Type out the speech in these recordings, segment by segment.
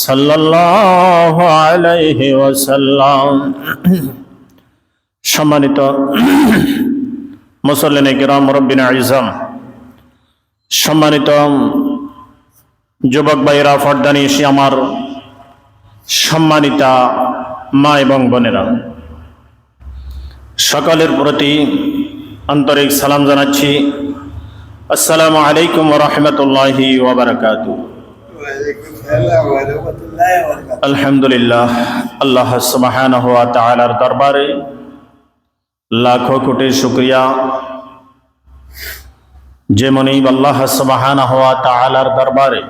সাল্লাল্লাহু আলাইহি ওয়াসাল্লাম। সম্মানিত মুসল্লিনে কিরাম, মুরব্বিনে আযম, সম্মানিত যুবক ভাইরা, ফর্দানিশি, আমার সম্মানিতা মা এবং বোনেরা, সকলের প্রতি আন্তরিক সালাম জানাচ্ছি। আসসালামু আলাইকুম ওয়া রাহমাতুল্লাহি ওয়া বারাকাতুহু। আলহামদুলিল্লাহ, আল্লাহ সুবহানাহু ওয়া তাআলার দরবারে লাখো কোটি শুকরিয়া, যে মনিব আল্লাহ সুবহানাহু ওয়া তাআলার দরবারে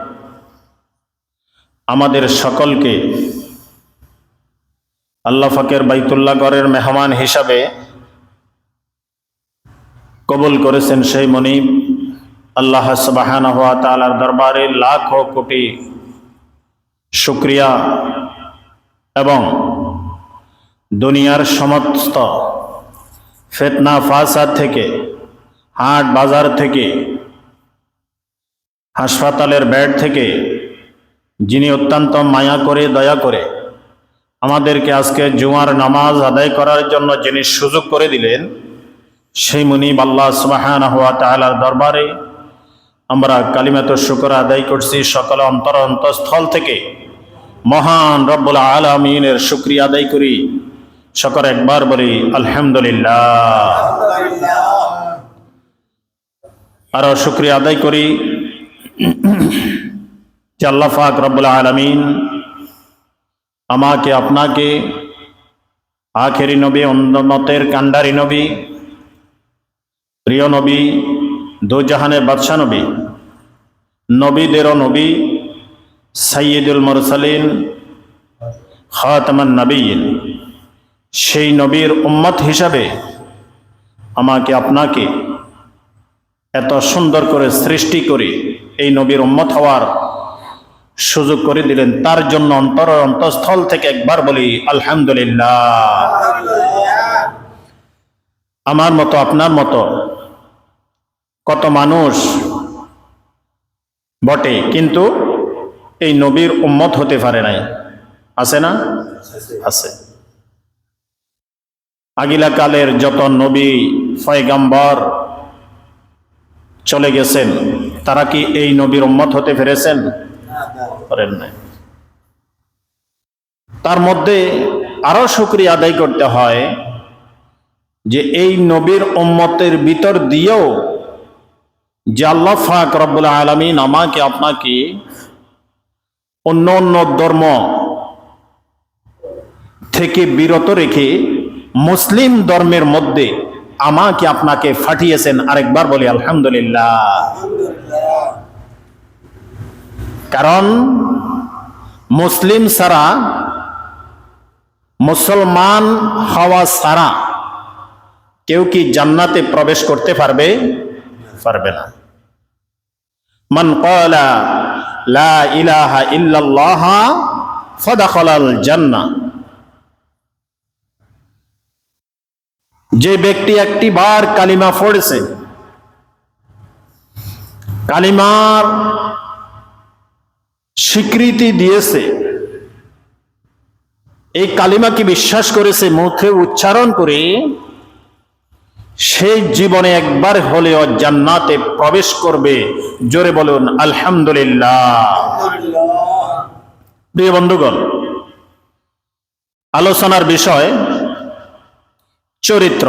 আমাদের সকলকে আল্লাহ পাকের বাইতুল্লাহ ঘরের মেহমান হিসাবে কবুল করেছেন। সেই মনিব আল্লাহ সুবহানাহু ওয়া তাআলার দরবারে লাখো কোটি শুকরিয়া এবং দুনিয়ার সমস্ত ফিতনা ফাসাদ থেকে, হাট বাজার থেকে, হাসপাতালের বেড থেকে যিনি অত্যন্ত মায়া করে, দয়া করে আমাদেরকে আজকে জুমার নামাজ আদায় করার জন্য যিনি সুযোগ করে দিলেন, সেই মুনিব আল্লাহ সুবহানাহু ওয়া তাআলার দরবারে আমরা কালিমাতুশ শুকর আদায় করছি। সকল অন্তঃস্থল থেকে মহান রব্বুল আলামিনের শুকরিয়া আদায় করি। সকল একবার বলি আলহামদুলিল্লাহ। আরো শুকরিয়া আদায় করি যে আল্লাহ পাক রব্বুল আলামিন আমাকে, আপনাকে আখেরি নবী, উম্মতের কান্ডারি নবী, প্রিয় নবী, দুজাহানের বাদশা নবী, নবীদেরও নবী, সাইয়্যিদুল মুরসালিন, খাতামান নবিয়্যিন, সেই নবীর উম্মত হিসাবে আমাকে, আপনাকে এত সুন্দর করে সৃষ্টি করে এই নবীর উম্মত হওয়ার সুযোগ করে দিলেন। তার জন্য অন্তঃস্থল থেকে একবার বলি আলহামদুলিল্লাহ। আমার মতো, আপনার মতো কত মানুষ বটে, কিন্তু এই নবীর উম্মত হতে পারে নাই। আছে না? আছে। আগিলা কালের যত নবী পয়গম্বর চলে গেছেন, তারা কি এই নবীর উম্মত হতে পেরেছেন? পারেন নাই। তার মধ্যে আরো শুকরিয়া আদায় করতে হয় যে এই নবীর উম্মতের ভিতর দিয়েও যে আল্লাহ পাক রব্বুল আলামিন আমাকে, আপনাকে অন্য অন্য ধর্ম থেকে বিরত রেখে মুসলিম ধর্মের মধ্যে আমাকে, আপনাকে পাঠিয়েছেন। আরেকবার বলি আলহামদুলিল্লাহ। কারণ মুসলিম ছাড়া, মুসলমান হওয়া ছাড়া কেউ কি জান্নাতে প্রবেশ করতে পারবে? পারবে না। মান ক্বালা লা ইলাহা ইল্লাল্লাহ ফাদাখালাল জান্নাহ, যে ব্যক্তি একটি বার কালিমা পড়েছে, কালিমার স্বীকৃতি দিয়েছে, এই কালিমাকে বিশ্বাস করেছে, মুখে উচ্চারণ করে, সেই জীবনে একবার হলেও জান্নাতে প্রবেশ করবে। জোরে বলুন আলহামদুলিল্লাহ। প্রিয় বন্ধুগণ, আলোচনার বিষয় চরিত্র।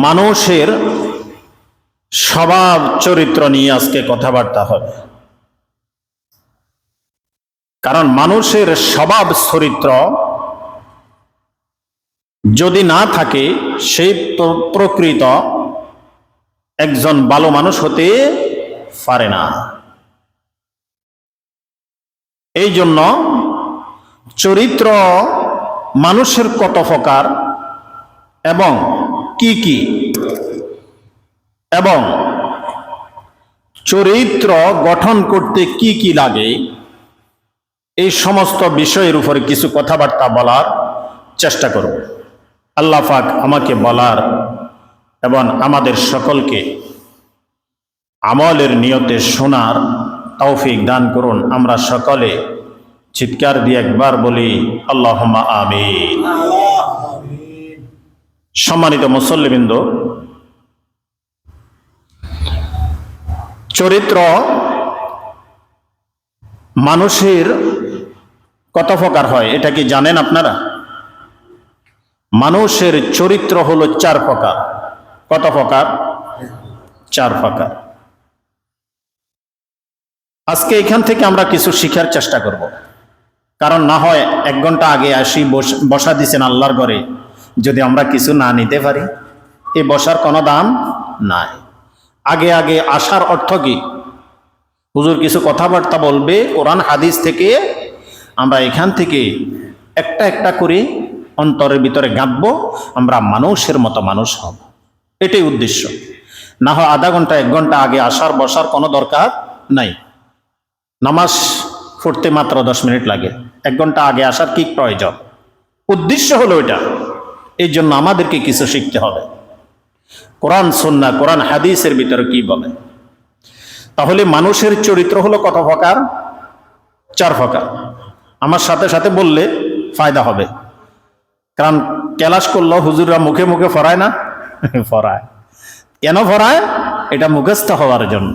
মানুষের স্বভাব চরিত্র নিয়ে আজকে কথাবার্তা হবে। কারণ মানুষের স্বভাব চরিত্র যদি না থাকে, সেই প্রকৃত একজন ভালো মানুষ হতে পারে না। এই জন্য চরিত্র মানুষের কত প্রকার এবং কি কি, এবং চরিত্র গঠন করতে কি কি লাগে, এই সমস্ত বিষয়ের উপরে কিছু কথাবার্তা বলার চেষ্টা করব। আল্লাহ পাক আমাকে বলার এবং আমাদের সকলকে আমলের নিয়তে শোনার তৌফিক দান করুন। আমরা সকলে চিৎকার দিয়ে একবার বলি আল্লাহুম্মা আমিন। সম্মানিত মুসল্লিবৃন্দ, চরিত্র মানুষের কত প্রকার হয় এটা কি জানেন আপনারা? মানুষের চরিত্র হলো 4 প্রকার। কত প্রকার? 4 প্রকার। আজকে এখান থেকে আমরা কিছু শিখার চেষ্টা করব, কারণ না হয় 1 ঘন্টা আগে আসি বসা দিছেন আল্লাহর ঘরে, যদি আমরা কিছু না নিতে পারি এই বসার কোনো দাম নাই। আগে আগে আসার অর্থ কি? হুজুর কিছু কথাবার্তা বলবে কোরআন হাদিস থেকে, আমরা এখান থেকে একটা একটা করে অন্তরের ভিতরে গাঁথবো, আমরা মানুষের মতো মানুষ হব, এটাই উদ্দেশ্য। না হয় আধা ঘন্টা 1 ঘন্টা আগে আসার বসার কোনো দরকার নাই। নামাজ পড়তে মাত্র 10 মিনিট লাগে, 1 ঘন্টা আগে আসার কি প্রয়োজন? উদ্দেশ্য হলো এটা। এই জন্য আমাদেরকে কিছু শিখতে হবে। কোরআন সুন্নাহ, কোরআন হাদিসের ভিতরে কি বলে? তাহলে মানুষের চরিত্র হলো কত প্রকার? 4 প্রকার। আমার সাথে সাথে বললে ফায়দা হবে, কারণ ক্লাস করলো হুজুররা মুখে মুখে পড়ায় না? পড়ায়। কেন পড়ায়? এটা মুখস্থ হওয়ার জন্য।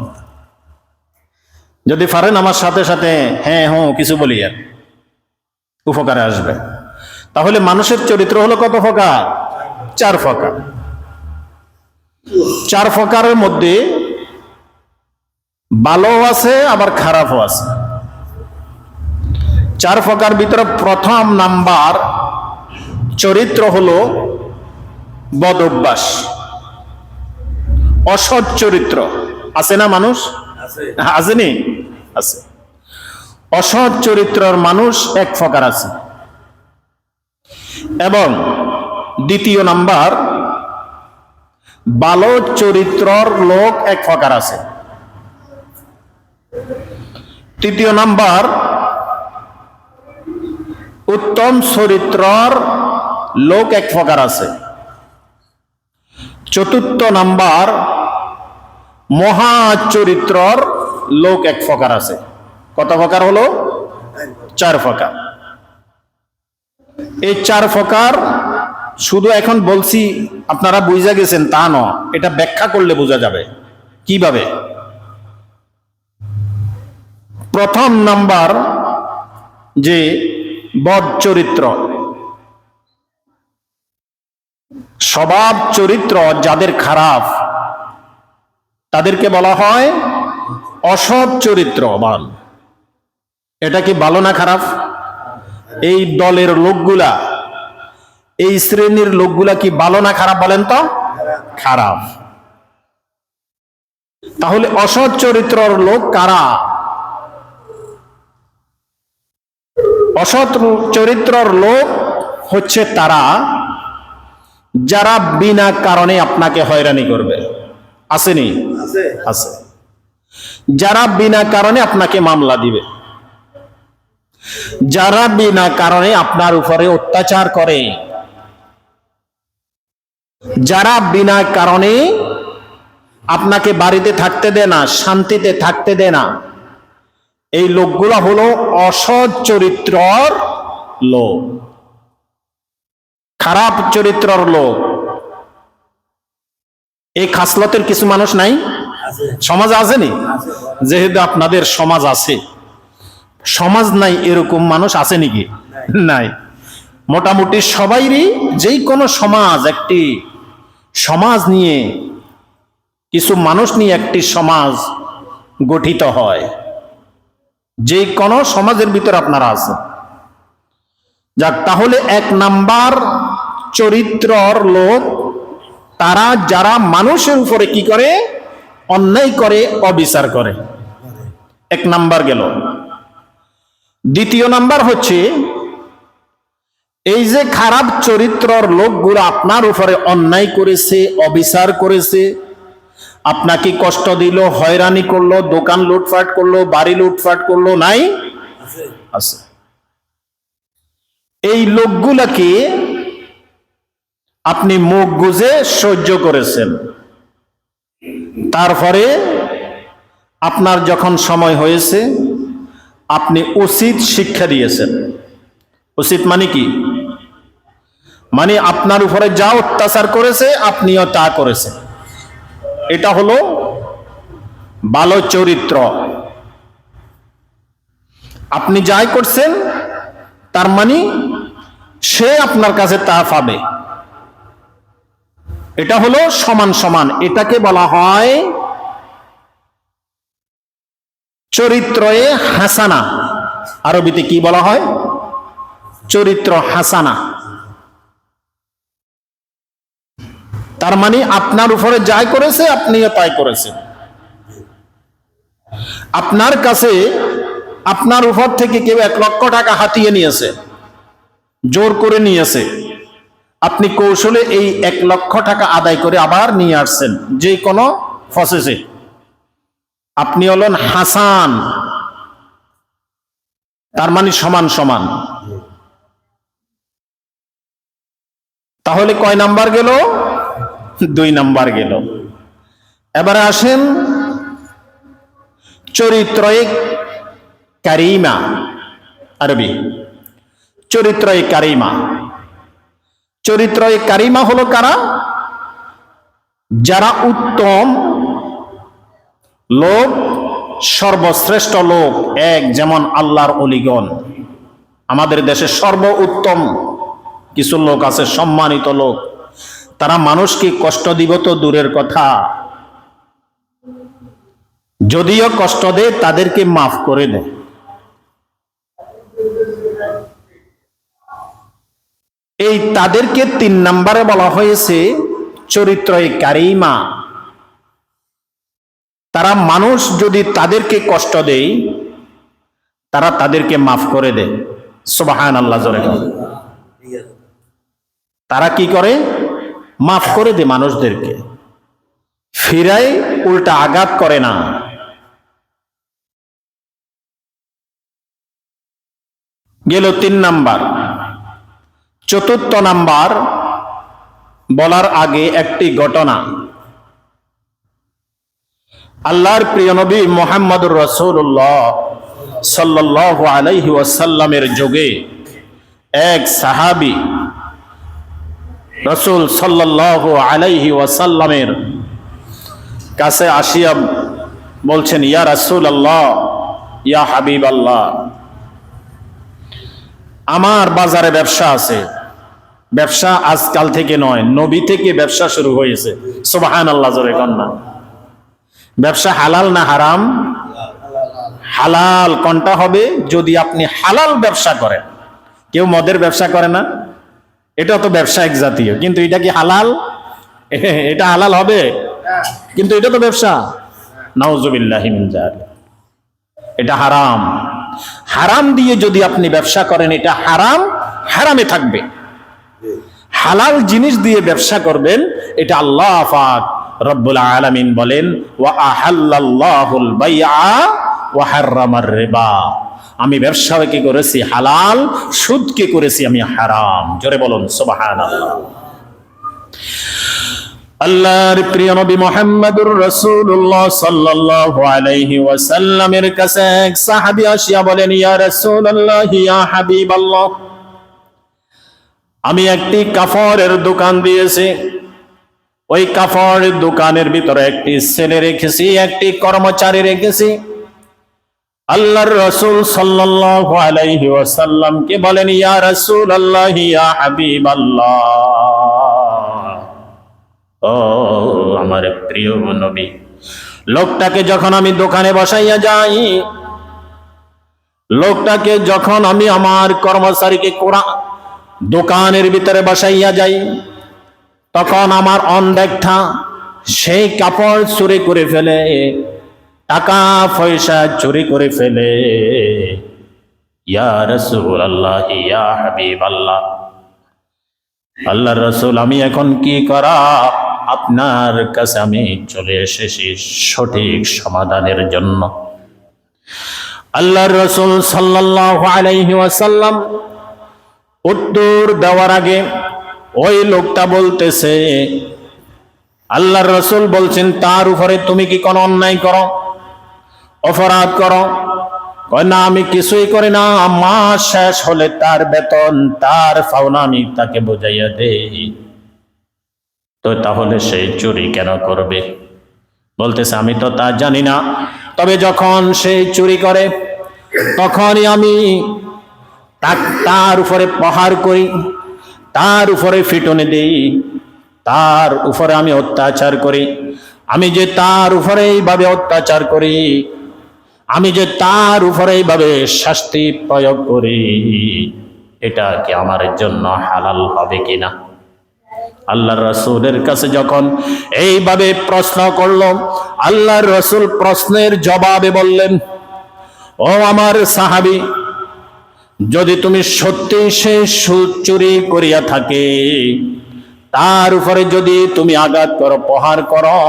যদি পারেন আমার সাথে সাথে হ্যাঁ হ্যাঁ কিছু বলি, আর উপকারে আসবে। তাহলে মানুষের চরিত্র হলো কত প্রকার? 4 প্রকার। 4 প্রকারের মধ্যে ভালো আছে আবার খারাপও আছে। 4 প্রকার ভিতরে প্রথম নাম্বার চরিত্র হলো বদ অভ্যাস, অসৎ চরিত্র। আছে না মানুষ? আসেনি? আছে। অসৎ চরিত্রের মানুষ 1 প্রকার আছে, এবং দ্বিতীয় নাম্বার ভালো চরিত্রর লোক 1 প্রকার আছে। তৃতীয় নাম্বার উত্তম চরিত্রর লোক 1 প্রকার আছে। চতুর্থ নাম্বার মহা চরিত্রর লোক 1 প্রকার আছে। কত প্রকার হলো? 4 প্রকার। এই 4 প্রকার শুধু এখন বলছি আপনারা বুঝা গেছেন তা নয়, এটা ব্যাখ্যা করলে বোঝা যাবে। কিভাবে? প্রথম নাম্বার যে বদ চরিত্র, স্বভাব চরিত্র যাদের খারাপ তাদেরকে বলা হয় অসৎ চরিত্রবান। এটা কি ভালো না খারাপ? এই দলের লোকগুলা, এই শ্রেণীর লোকগুলা কি ভালো না খারাপ বলেন তো? খারাপ। তাহলে অসৎ চরিত্রর লোক কারা? অসৎ চরিত্রর লোক হচ্ছে তারা যারা বিনা কারণে আপনাকে হয়রানি করবে। আসেনি? আছে। যারা বিনা কারণে আপনাকে মামলা দিবে, যারা বিনা কারণে আপনার উপরে অত্যাচার করে, যারা বিনা কারণে আপনাকে বাড়িতে থাকতে দেয় না, শান্তিতে থাকতে দেয় না, এই লোকগুলো হলো অসৎ চরিত্রর লোক, খারাপ চরিত্রর লোক। এই খাসলতের কিছু মানুষ নাই? সমাজ আসেনি? যেহেতু আপনাদের সমাজ আছে, সমাজ নাই এরকম মানুষ আছে নাকি? নাই। মোটামুটি সবাইরই যেই কোনো সমাজ, একটি সমাজ নিয়ে, কিছু মানুষ নিয়ে একটি সমাজ গঠিত হয়। যে কোনো সমাজের ভিতরে আপনারা আছেন। যাক, তাহলে 1 নাম্বার চরিত্রর লোক তারা যারা মানুষের উপরে কি করে? অন্যায় করে, অবিচার করে। 1 নাম্বার গেল। দ্বিতীয় নাম্বার হচ্ছে এই যে খারাপ চরিত্রর লোকগুলো আপনার উপরে অন্যায় করেছে, অবিচার করেছে, আপনাকে কষ্ট দিল, হয়রানি করলো, দোকান লুটপাট করলো, বাড়ি লুটপাট করলো, নাই? আছে। এই লোকগুলাকে আপনি মুখ গুজে সহ্য করেছেন, তারপরে আপনার যখন সময় হয়েছে আপনি উচিত শিক্ষা দিয়েছেন। উচিত মানে কি? মানে আপনার উপরে যা অত্যাচার করেছে আপনিও তা করেছেন, এটা হলো ভালো চরিত্র। আপনি যাই করছেন তার মানে সে আপনার কাছে তা পাবে, এটা হলো সমান সমান। এটাকে বলা হয় চরিত্রে হাসানা। আরবিতে কি বলা হয়? চরিত্র হাসানা। তার মানে আপনার উপরে যাই করেছে আপনিও তাই করেছেন। আপনার কাছে আপনার উপর থেকে কেউ 1 লক্ষ টাকা হাতিয়ে নিয়েছে, জোর করে নিয়েছে, আপনি কৌশলে এই 1 লক্ষ টাকা আদায় করে আবার নিয়ে আসছেন যে কোনো প্রসেসে। আপনি হলেন হাসান, তার মানে সমান সমান। তাহলে কয় নাম্বার গেল? 2 নাম্বার গেল। এবারে আসেন চরিত্রে কারিমা। আরবি চরিত্রে কারিমা। চরিত্রে কারিমা হলো কারা? যারা উত্তম লোক, সর্বশ্রেষ্ঠ লোক। এক, যেমন আল্লাহর ওলিগণ। আমাদের দেশে সর্ব উত্তম কিছু লোক আছে, সম্মানিত লোক। তারা মানুষকে কষ্ট দিব তো দূরের কথা, যদিও কষ্ট দেয় তাদেরকে মাফ করে দেয়। এই তাদেরকে 3 নম্বরে বলা হয়েছে চরিত্রে কারিমা। তারা মানুষ যদি তাদেরকে কষ্ট দেয় তারা তাদেরকে মাফ করে দেয়। সুবহানাল্লাহ জোরে। তারা কি করে? মাফ করে দেয় মানুষদেরকে, ফিরায় উল্টা আঘাত করে না। গেল 3 নাম্বার। 4র্থ নাম্বার বলার আগে একটি ঘটনা। আল্লাহর প্রিয় নবী মুহাম্মদুর রাসূলুল্লাহ সাল্লাল্লাহু আলাইহি ওয়াসাল্লামের যুগে এক সাহাবী রাসূল সাল্লাল্লাহু আলাইহি ওয়াসাল্লামের কাছে আসিয়া বলছেন, ইয়া রাসূলুল্লাহ, ইয়া হাবিবাল্লাহ, আমার বাজারে ব্যবসা আছে। ব্যবসা আজকাল থেকে নয়, নবী থেকে ব্যবসা শুরু হয়েছে। সুবহানাল্লাহ জোরে কন্যা। ব্যবসা হালাল না হারাম? হালাল। কোনটা হবে? যদি আপনি হালাল ব্যবসা করেন। কেউ মদের ব্যবসা করে না, এটা তো ব্যবসা এক জাতীয়, কিন্তু এটা কি হালাল? এটা হালাল হবে, কিন্তু এটা তো ব্যবসা। নাউজুবিল্লাহি মিন যালিক। এটা হারাম। হারাম দিয়ে যদি আপনি ব্যবসা করেন এটা হারাম, হারামে থাকবে। হালাল জিনিস দিয়ে ব্যবসা করবেন, এটা আল্লাহ পাক রব্বুল আলামিন বলেন, ওয়া আহাল্লাল্লাহুল বাইআ ওয়া হাররামার রিবা। আমি ব্যবসাকে করেছি হালাল, সুদকে করেছি আমি হারাম। জোরে বলুন সুবহানাল্লাহ। আল্লাহর প্রিয় নবী মুহাম্মদুর রাসূলুল্লাহ সাল্লাল্লাহু আলাইহি ওয়াসাল্লামের কাছে এক সাহাবী আসিয়া বলেন, ইয়া রাসূলুল্লাহ, ইয়া হাবিবাল্লাহ, আমি একটি কাপড়ের দোকান দিয়েছি। ওই কাপড়ের দোকানের ভিতরে একটি ছেলে রেখেছি, একটি কর্মচারী রেখেছি। আল্লাহর রাসূল সাল্লাল্লাহু আলাইহি ওয়াসাল্লামকে বলেন, ইয়া রাসূলুল্লাহ, ইয়া হাবিবাল্লাহ, ও আমার প্রিয় নবী, লোকটাকে যখন আমি দোকানে বসাইয়া যাই, লোকটাকে যখন আমি আমার কর্মচারীকে দোকানের ভিতরে বসাইয়া যাই, তখন আমার অনদেখা সেই কাপড় চুরি করে ফেলে, টাকা পয়সা চুরি করে ফেলে। ইয়া রাসূলুল্লাহ, ইয়া হাবিবাল্লাহ, আল্লাহর রাসূল, আমি এখন কি করা? আপনার কাছে আমি চলে এসেছি সঠিক সমাধানের জন্য। আল্লাহর রাসূল সাল্লাল্লাহু আলাইহি ওয়াসাল্লাম উত্তর দেওয়ার আগে ওই লোকটা বলতেছে, আল্লাহর রাসূল বলছেন, তার উপরে তুমি কি কোনো অন্যায় করো? অপরাধ করো? কয় না, আমি কিছুই করি না, মাস শেষ হলে তার বেতন, তার পাওনা আমি তাকে বুঝাইয়া দেই। তো তাহলে সেই চুরি কেন করবে? বলতেছে আমি তো তা জানি না, তবে যখন সে চুরি করে তখনই আমি তার উপরে প্রহার করি, তার উপরে পিটুনি দেই, তার উপরে আমি অত্যাচার করি। আমি যে তার উপরে এইভাবে অত্যাচার করি, আমি যে তার উপরে এইভাবে শাস্তি প্রয়োগ করি, এটা কি আমার জন্য হালাল হবে কিনা? আল্লাহর রাসূলের কাছে যখন এইভাবে প্রশ্ন করল, আল্লাহর রাসূল প্রশ্নের জবাবে বললেন, ও আমার সাহাবী, যদি তুমি সত্যি সে সুদ চুরি করিয়া থাকে, তার উপরে যদি তুমি আঘাত করো, প্রহার করো,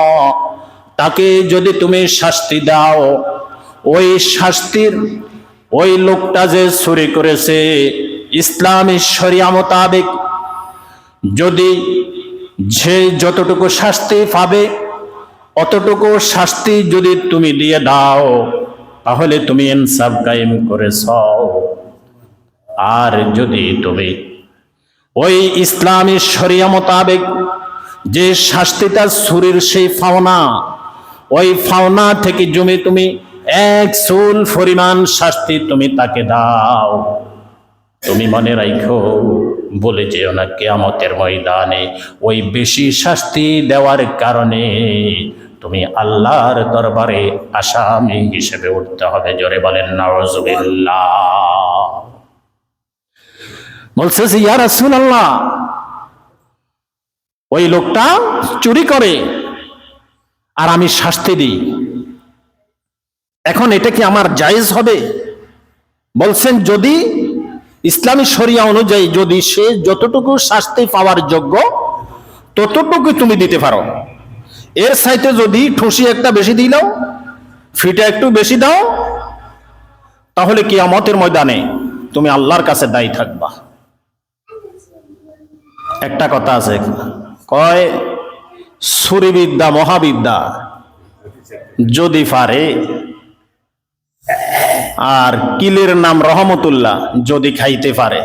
তাকে যদি তুমি শাস্তি দাও, ওই শাস্তির ওই লোকটা যে চুরি করেছে ইসলামী শরিয়া মোতাবেক যদি যে যতটুকু শাস্তি পাবে অতটুকু শাস্তি যদি তুমি দিয়ে দাও, তাহলে তুমি ইনসাফ কায়েম করেছ। আর যদি তুমি ওই ইসলামী শরিয়া মোতাবেক যে শাস্তিটা চুরির সেই ফাওনা, ওই ফাওনা থেকে জমি তুমি এক চুল পরিমাণ শাস্তি তুমি তাকে দাও, তুমি মনে রাখো, বলে যেও না কিয়ামতের ময়দানে ওই বেশি শাস্তি দেওয়ার কারণে তুমি আল্লাহর দরবারে আসামি হিসেবে উঠতে হবে। জোরে বলেন নাউজুবিল্লাহ। বলছে যে ইয়া রাসূলুল্লাহ, ওই লোকটা চুরি করে আর আমি শাস্তি দিই, এখন এটা কি আমার জায়েজ হবে? বলছেন যদি ইসলামী শরিয়া অনুযায়ী যদি সে যতটুকু শাস্তি পাওয়ার যোগ্য ততটুকু তুমি দিতে পারো, এর চাইতে যদি ঠুসি একটা বেশি দিলাও, ফিটা একটু বেশি দাও, তাহলে কিয়ামতের ময়দানে তুমি আল্লাহর কাছে দায়ী থাকবা। একটা কথা আছে, কয় ছুরিবিদ্যা মহাবিদ্যা যদি পারে, আর কিলের নাম রহমতুল্লাহ যদি খাইতে পারে।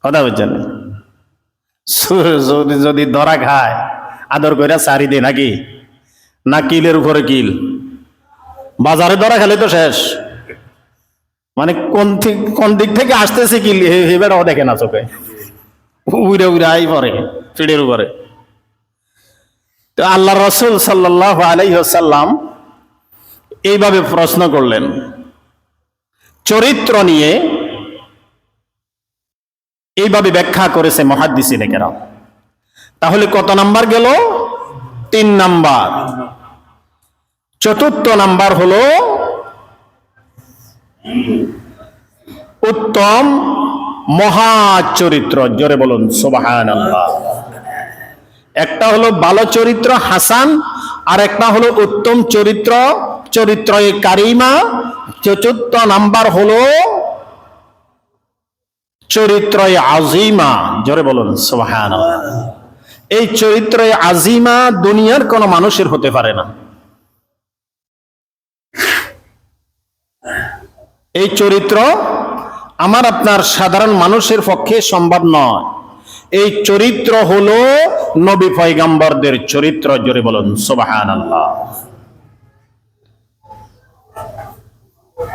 কথা বুঝছেন? যদি ধরা খায় আদর করে সারি দে নাকি, না কিলের উপরে কিল, বাজারে ধরা খেলে তো শেষ। মানে কোন দিক থেকে আসতেছে কিল এবারও দেখে না চোখে, উড়ে উড়ে আই পরে পিঠের উপরে। তো আল্লাহ রাসূল সাল্লাল্লাহু আলাইহি ওয়াসাল্লাম এইভাবে প্রশ্ন করলেন চরিত্র নিয়ে, এইভাবে ব্যাখ্যা করেছে মুহাদ্দিসিনে কেরাম। তাহলে কত নাম্বার গেল? 3 নাম্বার। চতুর্থ নাম্বার হলো উত্তম মহা চরিত্র। জোরে বলুন সুবহানাল্লাহ। একটা হলো ভালো চরিত্র হাসান, আর একটা হলো উত্তম চরিত্র, চরিত্রয়ে কারিমা। চতুর্থ নাম্বার হলো চরিত্রয়ে আজিমা। জোরে বলুন সুবহানাল্লাহ। এই চরিত্রয়ে আজিমা দুনিয়ার কোন মানুষের হতে পারে না। এই চরিত্র আমার আপনার সাধারণ মানুষের পক্ষে সম্ভব নয়। এই চরিত্র হলো নবী পয়গম্বরদের চরিত্র। জোরে বলুন সুবহানাল্লাহ।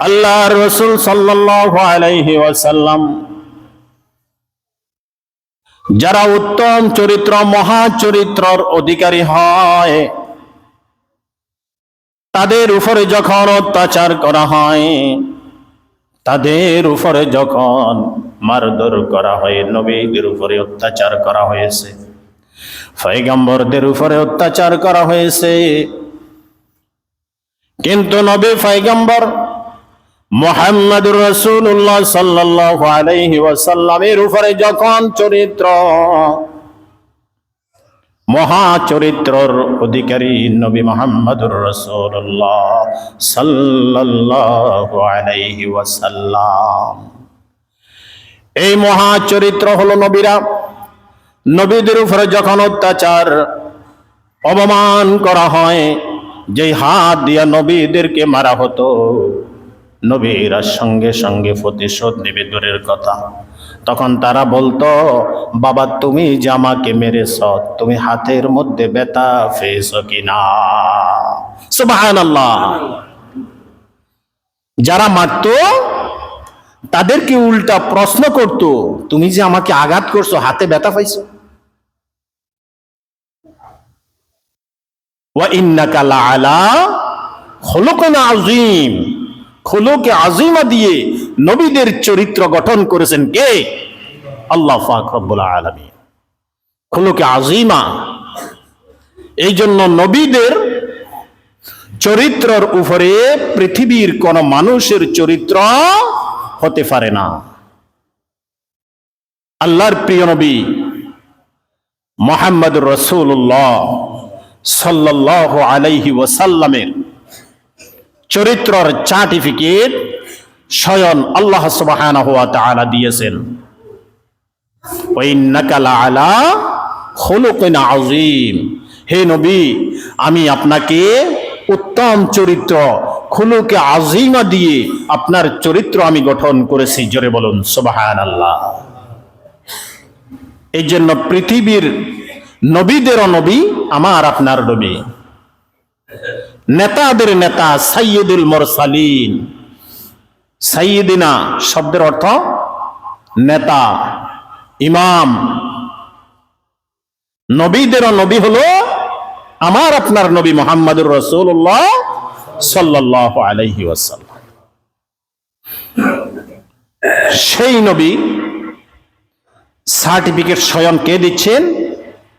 আল্লাহর রাসূল সাল্লাল্লাহু আলাইহি ওয়াসাল্লাম যারা উত্তম চরিত্র মহা চরিত্রর অধিকারী হয়, তাদের উপরে যখন অত্যাচার করা হয়, তাদের উপরে যখন মারধর করা হয়, নবীদের উপরে অত্যাচার করা হয়েছে, পয়গম্বরদের উপরে অত্যাচার করা হয়েছে, কিন্তু নবী পয়গম্বর মুহাম্মদুর রাসূলুল্লাহ সাল্লাল্লাহু আলাইহি ওয়াসাল্লামের উপরে যখন চরিত্র মহা চরিত্রর অধিকারী নবী মুহাম্মদুর রাসূলুল্লাহ সাল্লাল্লাহু আলাইহি ওয়াসাল্লাম, এই মহা চরিত্র হলো নবীরা, নবীদের উপরে যখন অত্যাচার অপমান করা হয়, যেই হাত দিয়া নবীদেরকে মারা হতো, নবীরা সঙ্গে সঙ্গে প্রতিশোধ নেবে দূরের কথা, তখন তারা বলতো, বাবা তুমি যে আমাকে মেরেছ, তুমি হাতের মধ্যে ব্যথা পেয়েছ কিনা? সুবহানাল্লাহ। যারা মারতো তাদেরকে উল্টা প্রশ্ন করত, তুমি যে আমাকে আঘাত করছো, হাতে ব্যথা পাইছো? ওয়া ইন্নাকা লাআলা খুলুকিন আযীম, খুলুকে আযীমা দিয়ে নবীদের চরিত্র গঠন করেছেন কে? আল্লাহ পাক রব্বুল আলামিন। খুলুকে আযীমা, এই জন্য নবীদের চরিত্রের উপরে পৃথিবীর কোন মানুষের চরিত্র হতে পারে না। আল্লাহর প্রিয় নবী মুহাম্মদুর রাসূলুল্লাহ সাল্লাল্লাহু আলাইহি ওয়াসাল্লামের চরিত্রের সার্টিফিকেট স্বয়ং আল্লাহ সুবহানাহু ওয়া তাআলা দিয়েছেন। ওয়া ইন্নাকা লাআলা খুলুকিন আযীম, হে নবী আমি আপনাকে উত্তম চরিত্র খুলুকে আযীমা দিয়ে আপনার চরিত্র আমি গঠন করেছি। জোরে বলুন সুবহানাল্লাহ। এই জন্য পৃথিবীর নবীদেরও নবী আমার আপনার নবী, নেতাদের নেতা সাইয়্যিদুল মুরসালিন। সাইয়্যিদিনা শব্দের অর্থ নেতা, ইমাম। নবীদেরও নবী হলো আমার আপনার নবী মুহাম্মদুর রাসূলুল্লাহ সাল্লাল্লাহু আলাইহি ওয়াসাল্লাম। সেই নবী সার্টিফিকেট স্বয়ং কে দিচ্ছেন?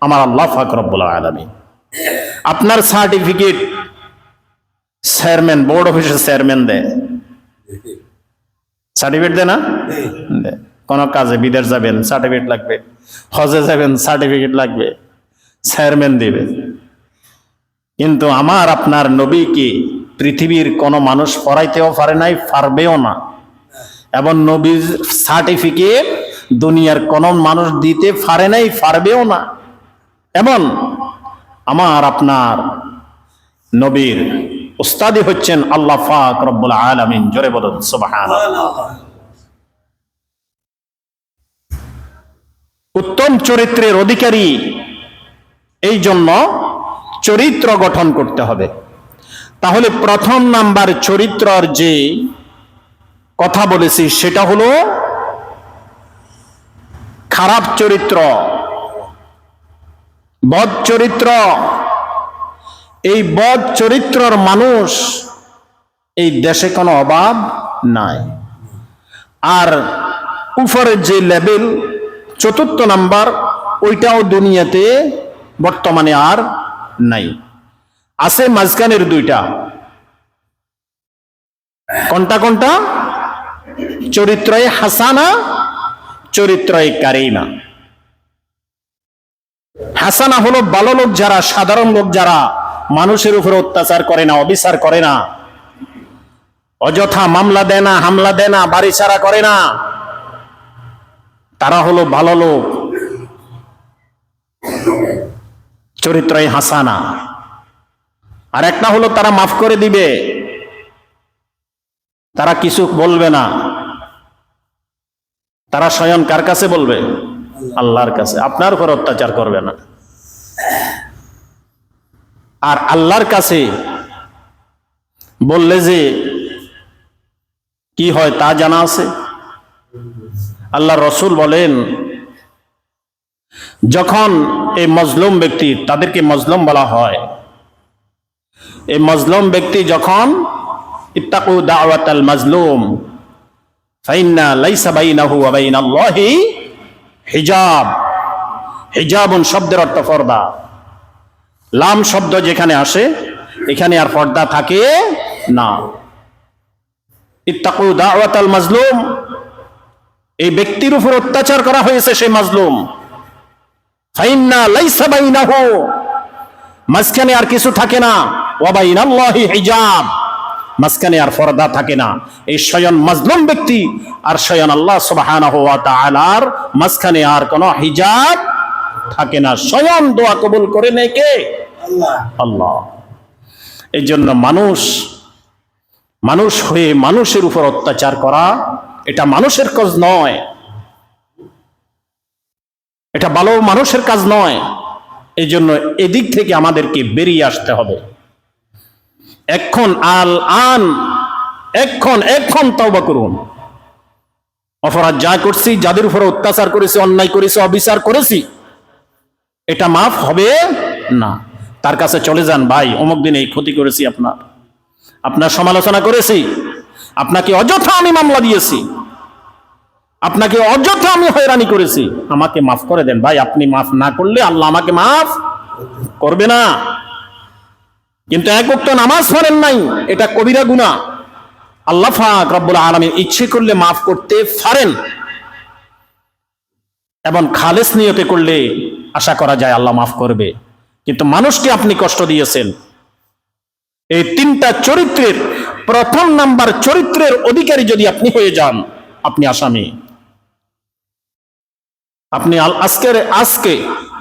আমার আল্লাহ পাক রব্বুল আলামিন। আপনার সার্টিফিকেট চেয়ারম্যান, বোর্ড অফিসের চেয়ারম্যান দেয়, সার্টিফিকেট দেয় না? কোন কাজে বিদেশ যাবেন সার্টিফিকেট লাগবে, হজে যাবেন সার্টিফিকেট লাগবে, চেয়ারম্যান দিবে। কিন্তু আমার আপনার নবীকে পৃথিবীর কোন মানুষ পড়াইতেও পারে নাই, পারবেও না, এবং নবীর সার্টিফিকেট দুনিয়ার কোন মানুষ দিতে পারে নাই, পারবেও না। এবং আমার আপনার নবীর উস্তাদি হচ্ছেন আল্লাহ পাক রব্বুল আলামিন। জোরে বলুন সুবহানাল্লাহ। উত্তম চরিত্রের অধিকারী, এই জন্য চরিত্র গঠন করতে হবে। তাহলে প্রথম নাম্বার চরিত্রের যে কথা বলেছি সেটা হলো খারাপ চরিত্র, বদ চরিত্র। এই বদ চরিত্রের মানুষ এই দেশে কোনো অভাব নাই। আর উপরের যে লেভেল চতুর্থ নাম্বার, ওইটাও দুনিয়াতে বর্তমানে আর নাই। আছে মাঝখানের দুইটা। কোনটা কোনটা? চরিত্রয়ে হাসানা, চরিত্রয়ে কারিমা। হাসানা হলো ভালো লোক যারা, সাধারণ লোক যারা মানুষের উপরে অত্যাচার করে না, অবিচার করে না, অযথা মামলা দেয় না, হামলা দেয় না, বাড়ি ছাড়া করে না, তারা হলো ভালো লোক, চরিত্রয়ে হাসানা। আর একটা হলো তারা মাফ করে দিবে, তারা কিছু বলবে না, তারা স্বয়ং কার কাছে বলবে? আল্লাহর কাছে। আপনার উপর অত্যাচার করবে না। আর আল্লাহর কাছে বললে যে কি হয় তা জানা আছে। আল্লাহ রসুল বলেন, যখন এই মজলুম ব্যক্তি, তাদেরকে মজলুম বলা হয়, এই মজলুম ব্যক্তি যখন ইত্তাকু দাওয়াতাল মাজলুম ফাইন্না লাইসা বাইনাহু ওয়া বাইনাল্লাহি হিজাব। হিজাবুন শব্দের অর্থ পর্দা। লাম শব্দ যেখানে আসে এখানে আর পর্দা থাকে না। ইত্তাকু দাওয়াতাল মাজলুম, এই ব্যক্তির উপর অত্যাচার করা হয়েছে, সেই মাজলুম। ফাইন্না লাইসা বাইনাহু, মাঝখানে আর কিছু থাকে না, ওয়া বাইনাল্লাহি হিজাব, মাঝখানে আর পর্দা থাকে না। এই স্বয়ং মাজলুম ব্যক্তি আর স্বয়ং আল্লাহ সুবহানাহু ওয়া তাআলার মাঝখানে আর কোনো হিজাব থাকে না। স্বয়ং দোয়া কবুল করে নেয় কে? আল্লাহ। আল্লাহ। এই জন্য মানুষ হয়ে মানুষের উপর অত্যাচার করা এটা মানুষের কাজ নয়, এটা ভালো মানুষের কাজ নয়। এই জন্য এদিক থেকে আমাদেরকে বেরিয়ে আসতে হবে। এখন তওবা করুন। অপরাধ যা করছি, যাদের উপর অত্যাচার করেছি, অন্যায় করেছি, অবিচার করেছি, এটা মাফ হবে না। তার কাছে চলে যান, ভাই অমুক দিন এই ক্ষতি করেছি, আপনার সমালোচনা করেছি, আপনাকে অযথা আমি মামলা দিয়েছি, আপনাকে অযথা আমি হয়রানি করেছি, আমাকে মাফ করে দেন। ভাই আপনি মাফ না করলে আল্লাহ আমাকে মাফ করবে না। কিন্তু এক ওয়াক্ত নামাজ পড়েন নাই, এটা কবিরা গুনাহ। আল্লাহ পাক রব্বুল আলামিন ইচ্ছে করলে মাফ করতে পারেন, এবং খালেস নিয়তে করলে আশা করা যায় আল্লাহ মাফ করবে। কিন্তু মানুষকে আপনি কষ্ট দিয়েছেন। এই তিনটা চরিত্রের প্রথম নাম্বার চরিত্রের অধিকারী যদি আপনি হয়ে যান, আপনি আসামি। আপনি আজকে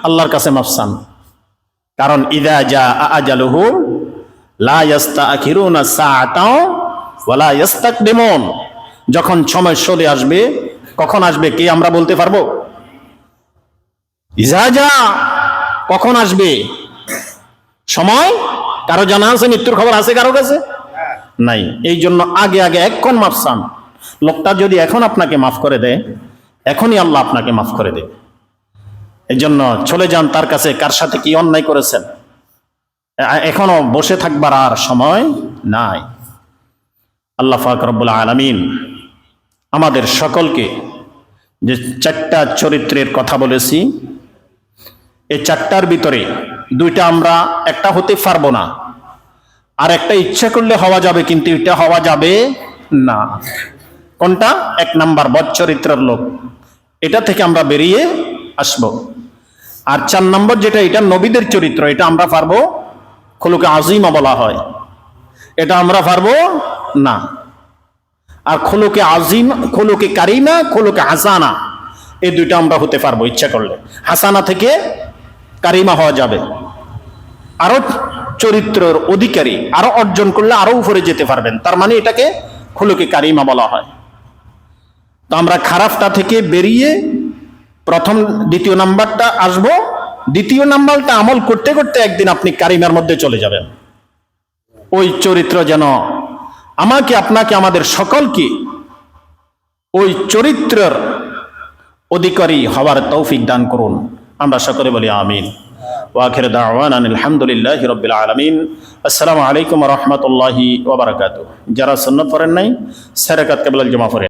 আল্লাহর কাছে মাফ চান, কারণ ইযা জা আজালুহু লা ইস্তাখিরুনা সাআতাও ওয়া লা ইস্তাকদিমুন। যখন সময় চলে আসবে, কখন আসবে কি আমরা বলতে পারবো? ইযা জা, কখন আসবে সময় কারো জানা আছে? মৃত্যুর খবর আছে কারো কাছে? নাই। এই জন্য আগে এখন মাফ চান। লোকটা যদি এখন আপনাকে মাফ করে দেয়, এখনই আল্লাহ আপনাকে মাফ করে দেয়। এই জন্য চলে যান তার কাছে, কার সাথে কি অন্যায় করেছেন। এখনো বসে থাকবার আর সময় নাই। আল্লাহ পাক রব্বুল আলামিন আমাদের সকলকে যে চারটা চরিত্রের কথা বলেছি, এই চারটার ভিতরে দুইটা আমরা একটা হতে পারবো না, আর একটা ইচ্ছা করলে হওয়া যাবে, কিন্তু এটা হওয়া যাবে না। কোনটা? 1 নাম্বার বদ চরিত্রের লোক, এটা থেকে আমরা বেরিয়ে আসব। আর 4 নম্বর যেটা, এটা নবীদের চরিত্র, এটা আমরা পারবো, খুলুকে আজিমা বলা হয়, এটা আমরা পারবো না। আর খুলুকে আজিম, খুলুকে কারিমা, খুলুকে হাসানা, এই দুইটা আমরা হতে পারবো ইচ্ছা করলে। হাসানা থেকে কারিমা হওয়া যাবে। আরো চরিত্রের অধিকারী আরো অর্জন করলে আরো উপরে যেতে পারবেন, তার মানে এটাকে খুলুকে কারিমা বলা হয়। তো আমরা খারাপটা থেকে বেরিয়ে প্রথম দ্বিতীয় নাম্বারটা আসবো। দ্বিতীয় নাম্বারটা আমল করতে করতে একদিন আপনি কারিমার মধ্যে চলে যাবেন। ওই চরিত্র যেন আমাকে, আপনাকে, আমাদের সকলকে ওই চরিত্রের অধিকারী হওয়ার তৌফিক দান করুন। আমরা সকলে বলি আমিন। ওয়া আখিরু দাওয়ানা আলহামদুলিল্লাহি রাব্বিল আলামিন। আসসালামু আলাইকুম ওয়া রাহমাতুল্লাহি ওয়া বারাকাতুহু। যারা সুন্নাত পড়েন নাই, 6 রাকাত কিবলাল জামা পড়েন।